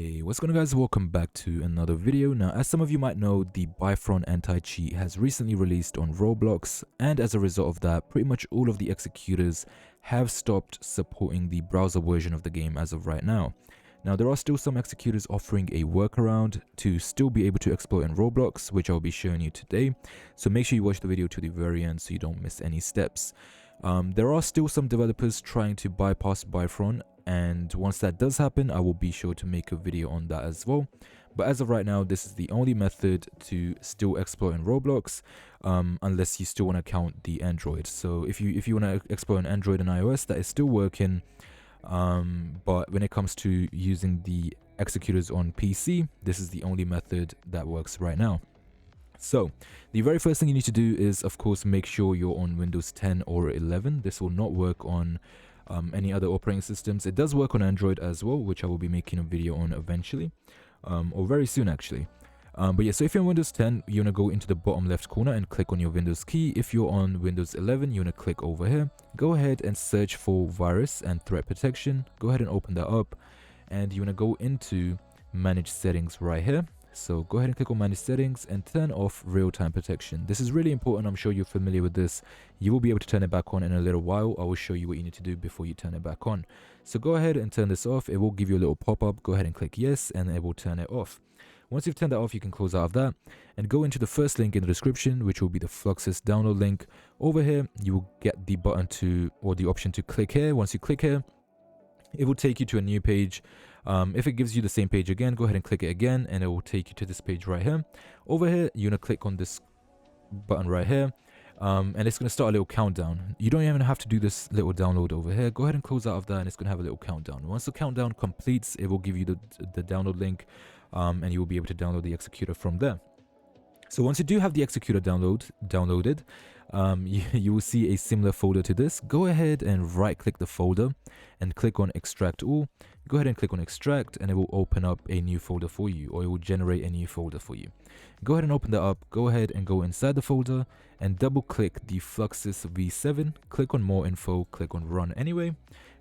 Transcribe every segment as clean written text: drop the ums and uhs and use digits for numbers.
Hey, what's going on, guys? Welcome back to another video. Now, as some of you might know, the Byfron Anticheat has recently released on Roblox, and as a result of that, pretty much all of the executors have stopped supporting the browser version of the game as of right now. Now, there are still some executors offering a workaround to still be able to exploit in Roblox, which I'll be showing you today. So make sure you watch the video to the very end so you don't miss any steps. There are still some developers trying to bypass Byfron, and once that does happen, I will be sure to make a video on that as well. But as of right now, this is the only method to still exploit in Roblox, unless you still want to count the Android. So if you want to exploit on Android and iOS, that is still working. But when it comes to using the executors on PC, this is the only method that works right now. So the very first thing you need to do is, of course, make sure you're on Windows 10 or 11. This will not work on any other operating systems. It does work on Android as well, which I will be making a video on eventually, or very soon actually. But yeah, so if you're on Windows 10, you want to go into the bottom left corner and click on your Windows key. If you're on Windows 11, you want to click over here. Go ahead and search for virus and threat protection. Go ahead and open that up, and you want to go into manage settings right here. So go ahead and click on manage settings and turn off real-time protection. This is really important. I'm sure you're familiar with this. You will be able to turn it back on in a little while. I will show you what you need to do before you turn it back on. So go ahead and turn this off. It will give you a little pop-up. Go ahead and click yes, and it will turn it off. Once you've turned that off, you can close out of that and go into the first link in the description, which will be the Fluxus download link. Over here, you will get the button to, or the option to click here. Once you click here, it will take you to a new page. If it gives you the same page again, go ahead and click it again, and it will take you to this page right here. Over here, you're gonna click on this button right here, and it's gonna start a little countdown. You don't even have to do this little download over here. Go ahead and close out of that, and it's gonna have a little countdown. Once the countdown completes, it will give you the download link, and you will be able to download the executor from there. So once you do have the executor downloaded, you will see a similar folder to this. Go ahead and right click the folder and click on extract all. Go ahead and click on extract, and it will open up a new folder for you, or it will generate a new folder for you. Go ahead and open that up. Go ahead and go inside the folder and double click the Fluxus v7. Click on more info, click on run anyway,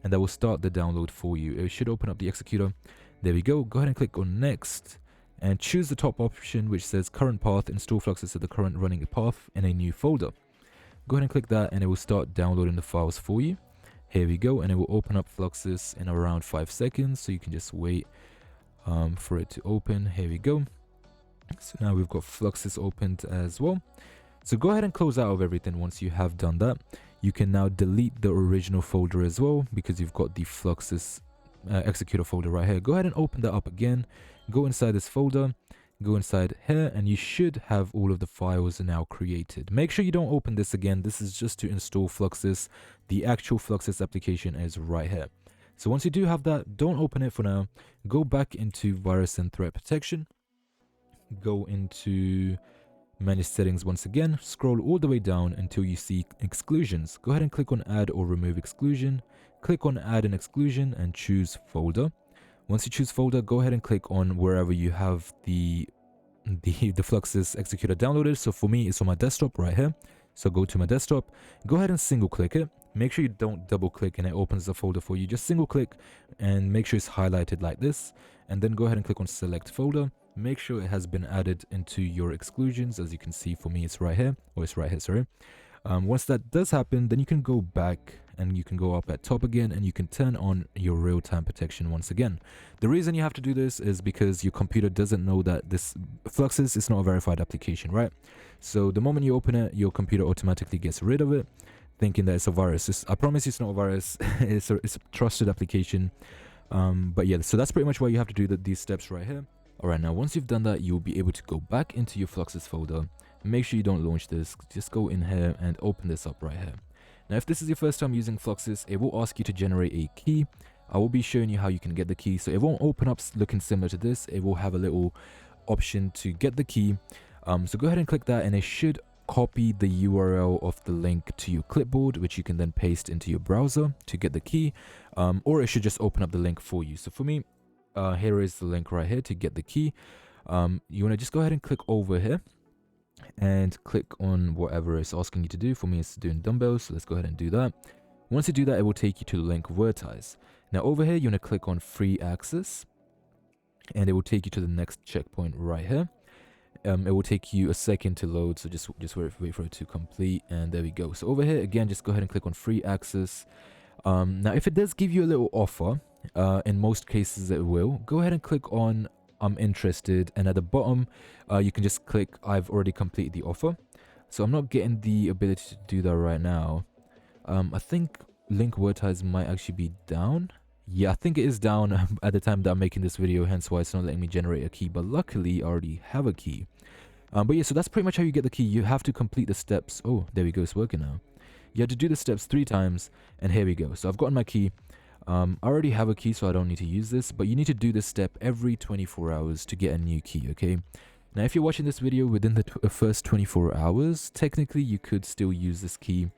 and that will start the download for you. It should open up the executor. There we go. Go ahead and click on next, and choose the top option which says current path. Install Fluxus at the current running path in a new folder. Go ahead and click that, and it will start downloading the files for you. Here we go, and it will open up Fluxus in around 5 seconds, so you can just wait for it to open. Here we go. So now we've got Fluxus opened as well. So go ahead and close out of everything. Once you have done that, you can now delete the original folder as well, because you've got the Fluxus executor folder right here. Go ahead and open that up again. Go inside this folder, go inside here, and you should have all of the files now created. Make sure you don't open this again. This is just to install Fluxus. The actual Fluxus application is right here. So once you do have that, don't open it for now. Go back into virus and threat protection. Go into manage settings once again. Scroll all the way down until you see exclusions. Go ahead and click on add or remove exclusion. Click on add an exclusion and choose folder. Once you choose folder, go ahead and click on wherever you have the Fluxus executor downloaded. So for me, it's on my desktop right here. So go to my desktop, go ahead and single click it. Make sure you don't double click and it opens the folder for you. Just single click and make sure it's highlighted like this. And then go ahead and click on select folder. Make sure it has been added into your exclusions. As you can see, for me, it's right here, or it's right here, sorry. Once that does happen, then you can go back and you can go up at top again, and you can turn on your real-time protection once again. The reason you have to do this is because your computer doesn't know that this Fluxus is not a verified application, right? So the moment you open it, your computer automatically gets rid of it, thinking that it's a virus. I promise you it's not a virus. it's a trusted application. But yeah, so that's pretty much why you have to do these steps right here. Alright, now once you've done that, you'll be able to go back into your Fluxus folder. Make sure you don't launch this. Just go in here and open this up right here. Now, if this is your first time using Fluxus, it will ask you to generate a key. I will be showing you how you can get the key. So it won't open up looking similar to this. It will have a little option to get the key. So go ahead and click that, and it should copy the URL of the link to your clipboard, which you can then paste into your browser to get the key. Or it should just open up the link for you. So for me, here is the link right here to get the key. You want to just go ahead and click over here and click on whatever it's asking you to do. For me, it's doing dumbbells, so let's go ahead and do that. Once you do that, it will take you to the link vertize. Now over here, you want to click on free access, and it will take you to the next checkpoint right here. It will take you a second to load, so just wait for it to complete, and there we go. So over here again, just go ahead and click on free access. Now if it does give you a little offer, in most cases it will, go ahead and click on I'm interested, and at the bottom you can just click I've already completed the offer. So I'm not getting the ability to do that right now. I think link word ties might actually be down. Yeah, I think it is down at the time that I'm making this video, hence why it's not letting me generate a key, but luckily I already have a key. But yeah, so that's pretty much how you get the key. You have to complete the steps. Oh, there we go, it's working now. You have to do the steps 3 times, and here we go. So I've gotten my key. I already have a key, so I don't need to use this, but you need to do this step every 24 hours to get a new key, okay? Now, if you're watching this video within the first 24 hours, technically you could still use this key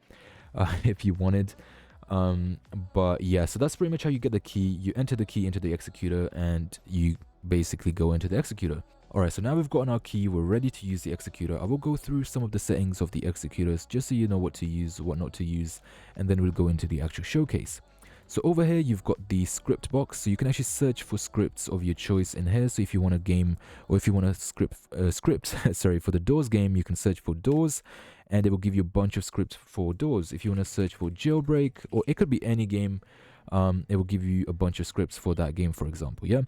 if you wanted. But yeah, so that's pretty much how you get the key. You enter the key into the executor, and you basically go into the executor. Alright, so now we've gotten our key, we're ready to use the executor. I will go through some of the settings of the executors just so you know what to use, what not to use, and then we'll go into the actual showcase. So over here you've got the script box, so you can actually search for scripts of your choice in here. So if you want a game, or if you want a script sorry, for the doors game, you can search for doors, and it will give you a bunch of scripts for doors. If you want to search for jailbreak, or it could be any game, it will give you a bunch of scripts for that game, for example. Yeah.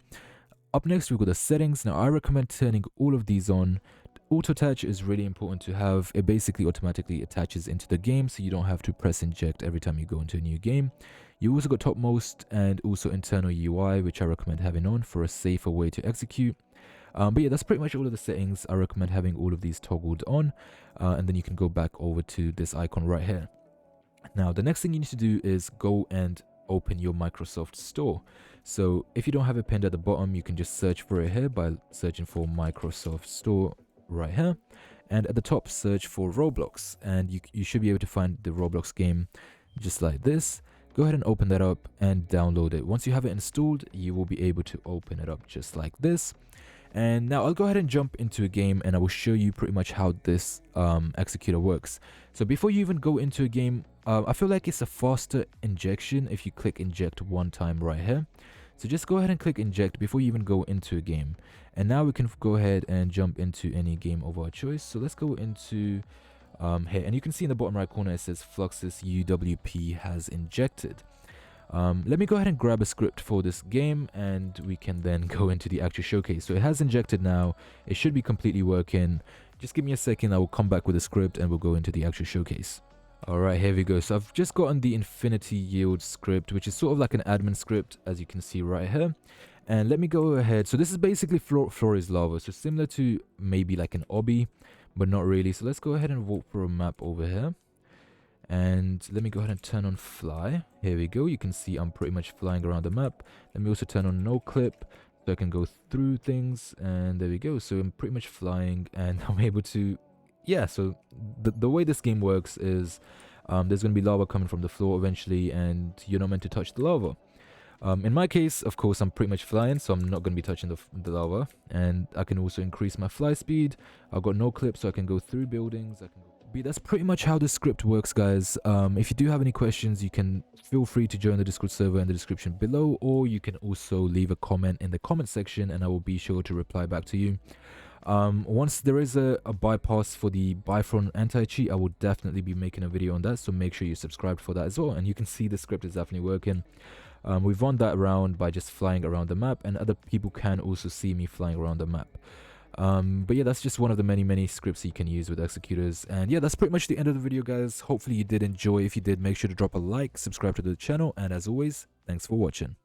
Up next, we've got the settings. Now, I recommend turning all of these on. Auto attach is really important to have. It basically automatically attaches into the game, so you don't have to press inject every time you go into a new game. You also got topmost and also internal UI, which I recommend having on for a safer way to execute. But yeah, that's pretty much all of the settings. I recommend having all of these toggled on, and then you can go back over to this icon right here. Now, the next thing you need to do is go and open your Microsoft Store. So if you don't have it pinned at the bottom, you can just search for it here by searching for Microsoft Store right here, and at the top search for Roblox, and you should be able to find the Roblox game just like this. Go ahead and open that up and download it. Once you have it installed, you will be able to open it up just like this. And now I'll go ahead and jump into a game, and I will show you pretty much how this executor works. So before you even go into a game, I feel like it's a faster injection if you click inject one time right here. So just go ahead and click inject before you even go into a game. And now we can go ahead and jump into any game of our choice. So let's go into here, and you can see in the bottom right corner it says Fluxus UWP has injected. Let me go ahead and grab a script for this game, and we can then go into the actual showcase. So it has injected now. It should be completely working. Just give me a second. I will come back with a script and we'll go into the actual showcase. Alright, here we go. So I've just gotten the infinity yield script, which is sort of like an admin script, as you can see right here. And let me go ahead. So this is basically floor is lava. So similar to maybe like an obby, but not really. So let's go ahead and walk through a map over here. And let me go ahead and turn on fly. Here we go. You can see I'm pretty much flying around the map. Let me also turn on no clip so I can go through things. And there we go. So I'm pretty much flying, and I'm able to, yeah. So the way this game works is there's going to be lava coming from the floor eventually, and you're not meant to touch the lava. In my case, of course, I'm pretty much flying, so I'm not going to be touching the lava. And I can also increase my fly speed. I've got no clip, so I can go through buildings. That's pretty much how the script works, guys. If you do have any questions, you can feel free to join the Discord server in the description below, or you can also leave a comment in the comment section, and I will be sure to reply back to you. Once there is a bypass for the Byfron Anticheat, I will definitely be making a video on that, so make sure you're subscribed for that as well. And you can see the script is definitely working. We've run that around by just flying around the map, and other people can also see me flying around the map. But yeah, that's just one of the many scripts you can use with executors. And yeah, that's pretty much the end of the video, guys. Hopefully you did enjoy. If you did, make sure to drop a like, subscribe to the channel, and as always, thanks for watching.